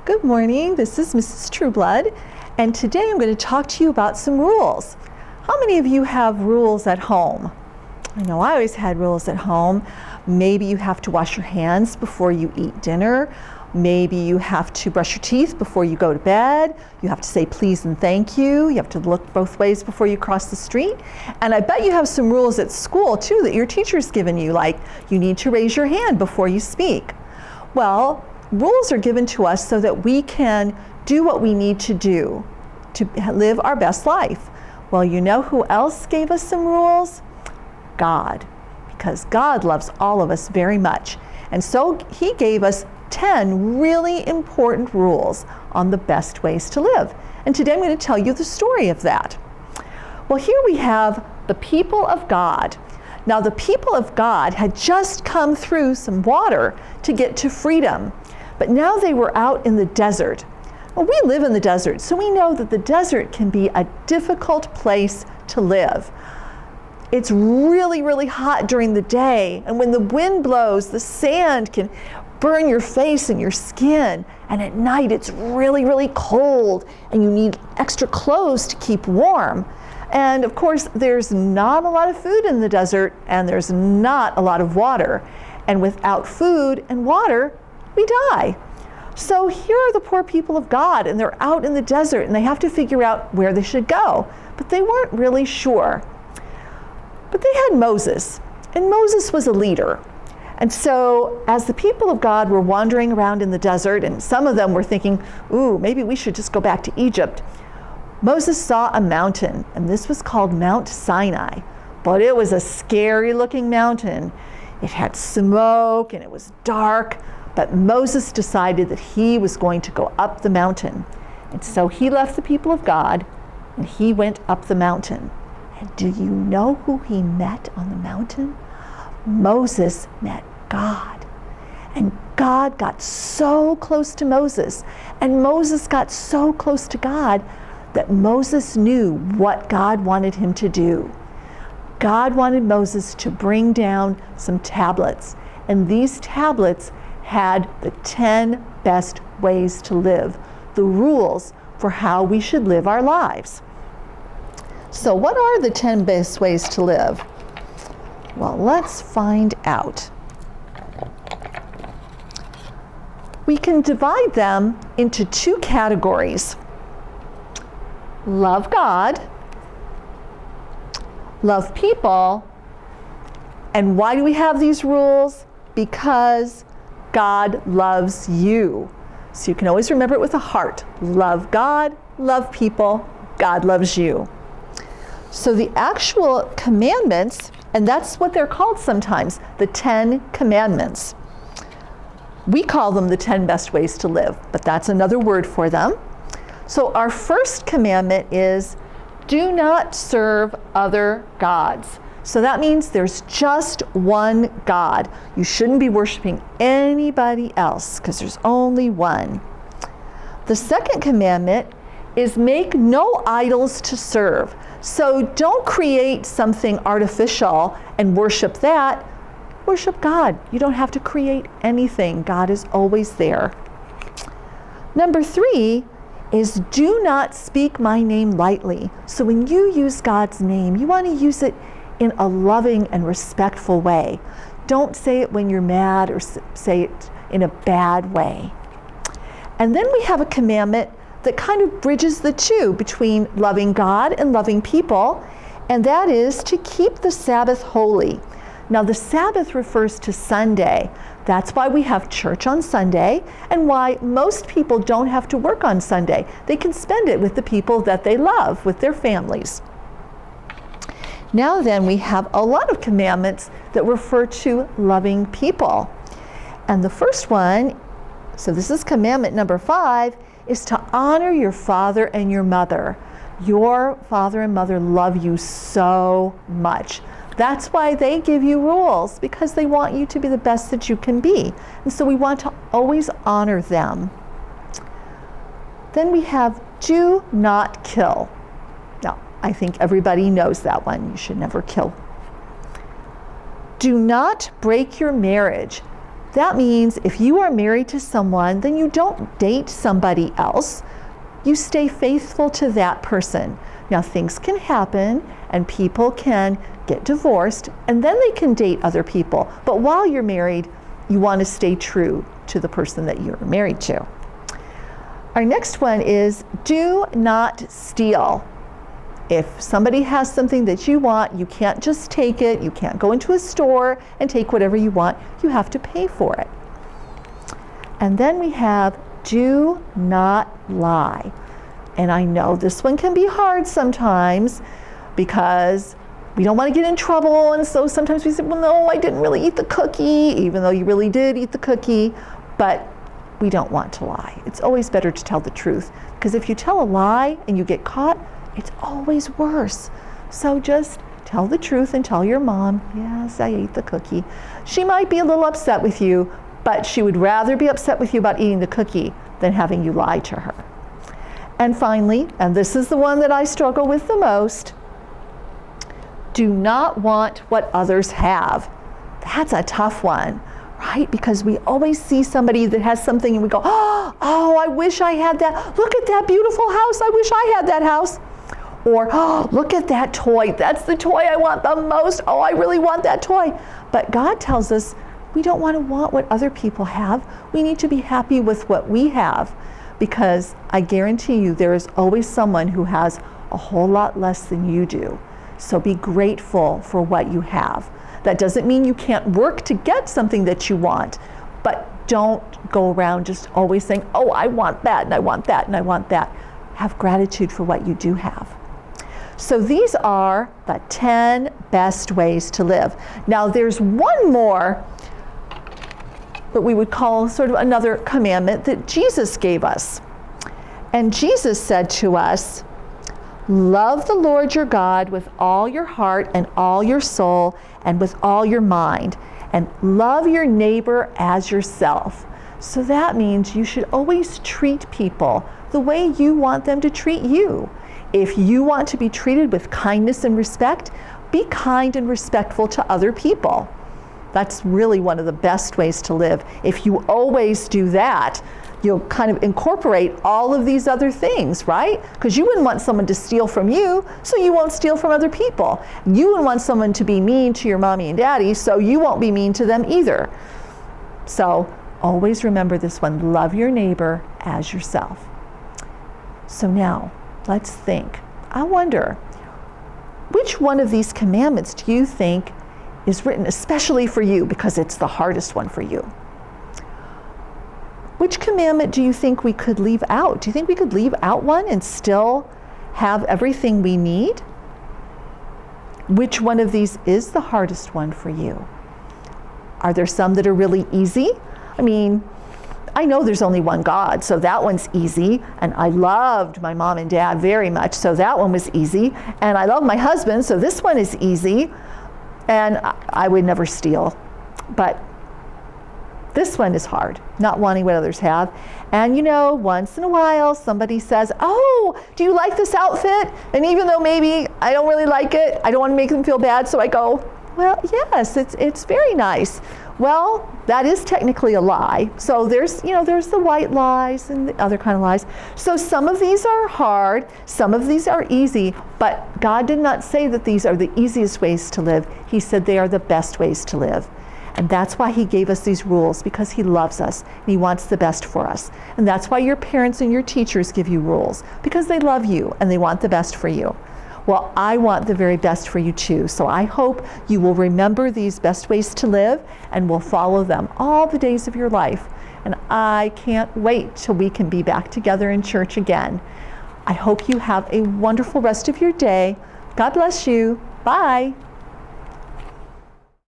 Good morning, this is Mrs. Trueblood, and today I'm going to talk to you about some rules. How many of you have rules at home? I know I always had rules at home. Maybe you have to wash your hands before you eat dinner. Maybe you have to brush your teeth before you go to bed. You have to say please and thank you. You have to look both ways before you cross the street. And I bet you have some rules at school too that your teacher's given you, like you need to raise your hand before you speak. Well, rules are given to us so that we can do what we need to do to live our best life. Well, you know who else gave us some rules? God, because God loves all of us very much. And so he gave us 10 really important rules on the best ways to live. And today I'm going to tell you the story of that. Well, here we have the people of God. Now, the people of God had just come through some water to get to freedom. But now they were out in the desert. Well, we live in the desert, so we know that the desert can be a difficult place to live. It's really, really hot during the day, and when the wind blows, the sand can burn your face and your skin, and at night it's really, really cold, and you need extra clothes to keep warm. And of course, there's not a lot of food in the desert, and there's not a lot of water. And without food and water, we die. So here are the poor people of God, and they're out in the desert, and they have to figure out where they should go. But they weren't really sure. But they had Moses, and Moses was a leader. And so as the people of God were wandering around in the desert, and some of them were thinking, ooh, maybe we should just go back to Egypt, Moses saw a mountain, and this was called Mount Sinai. But it was a scary looking mountain. It had smoke, and it was dark. But Moses decided that he was going to go up the mountain. And so he left the people of God, and he went up the mountain. And do you know who he met on the mountain? Moses met God. And God got so close to Moses, and Moses got so close to God that Moses knew what God wanted him to do. God wanted Moses to bring down some tablets, and these tablets had the 10 best ways to live, the rules for how we should live our lives. So what are the 10 best ways to live? Well, let's find out. We can divide them into 2 categories. Love God, love people, and why do we have these rules? Because God loves you. So you can always remember it with a heart. Love God, love people, God loves you. So the actual commandments, and that's what they're called sometimes, the 10 commandments. We call them the 10 best ways to live, but that's another word for them. So our first commandment is, do not serve other gods. So that means there's just one God. You shouldn't be worshiping anybody else because there's only one. The second commandment is make no idols to serve. So don't create something artificial and worship that. Worship God. You don't have to create anything. God is always there. Number 3 is do not speak my name lightly. So when you use God's name, you want to use it in a loving and respectful way. Don't say it when you're mad or say it in a bad way. And then we have a commandment that kind of bridges the two between loving God and loving people, and that is to keep the Sabbath holy. Now, the Sabbath refers to Sunday. That's why we have church on Sunday and why most people don't have to work on Sunday. They can spend it with the people that they love, with their families. Now then, we have a lot of commandments that refer to loving people. And the first one, so this is commandment number 5, is to honor your father and your mother. Your father and mother love you so much. That's why they give you rules, because they want you to be the best that you can be. And so we want to always honor them. Then we have do not kill. Now, I think everybody knows that one. You should never kill. Do not break your marriage. That means if you are married to someone, then you don't date somebody else. You stay faithful to that person. Now, things can happen and people can get divorced and then they can date other people. But while you're married, you want to stay true to the person that you're married to. Our next one is do not steal. If somebody has something that you want, you can't just take it. You can't go into a store and take whatever you want. You have to pay for it. And then we have do not lie. And I know this one can be hard sometimes because we don't want to get in trouble. And so sometimes we say, well, no, I didn't really eat the cookie, even though you really did eat the cookie. But we don't want to lie. It's always better to tell the truth, because if you tell a lie and you get caught, it's always worse. So just tell the truth and tell your mom, yes, I ate the cookie. She might be a little upset with you, but she would rather be upset with you about eating the cookie than having you lie to her. And finally, and this is the one that I struggle with the most, do not want what others have. That's a tough one, right? Because we always see somebody that has something and we go, oh, I wish I had that. Look at that beautiful house. I wish I had that house. Or, oh, look at that toy. That's the toy I want the most. Oh, I really want that toy. But God tells us we don't want to want what other people have. We need to be happy with what we have, because I guarantee you there is always someone who has a whole lot less than you do. So be grateful for what you have. That doesn't mean you can't work to get something that you want, but don't go around just always saying, oh, I want that, and I want that, and I want that. Have gratitude for what you do have. So these are the 10 best ways to live. Now there's one more that we would call sort of another commandment that Jesus gave us. And Jesus said to us, love the Lord your God with all your heart and all your soul and with all your mind, and love your neighbor as yourself. So that means you should always treat people the way you want them to treat you. If you want to be treated with kindness and respect, be kind and respectful to other people. That's really one of the best ways to live. If you always do that, you'll kind of incorporate all of these other things, right? Because you wouldn't want someone to steal from you, so you won't steal from other people. You wouldn't want someone to be mean to your mommy and daddy, so you won't be mean to them either. So always remember this one, love your neighbor as yourself. So now, let's think. I wonder, which one of these commandments do you think is written especially for you because it's the hardest one for you? Which commandment do you think we could leave out? Do you think we could leave out one and still have everything we need? Which one of these is the hardest one for you? Are there some that are really easy? I mean, I know there's only one God, so that one's easy. And I loved my mom and dad very much, so that one was easy. And I love my husband, so this one is easy. And I would never steal. But this one is hard, not wanting what others have. And you know, once in a while, somebody says, oh, do you like this outfit? And even though maybe I don't really like it, I don't want to make them feel bad, so I go, well, yes, it's very nice. Well, that is technically a lie. So there's the white lies and the other kind of lies. So some of these are hard, some of these are easy, but God did not say that these are the easiest ways to live. He said they are the best ways to live. And that's why he gave us these rules, because he loves us and he wants the best for us. And that's why your parents and your teachers give you rules, because they love you and they want the best for you. Well, I want the very best for you too. So I hope you will remember these best ways to live and will follow them all the days of your life. And I can't wait till we can be back together in church again. I hope you have a wonderful rest of your day. God bless you. Bye.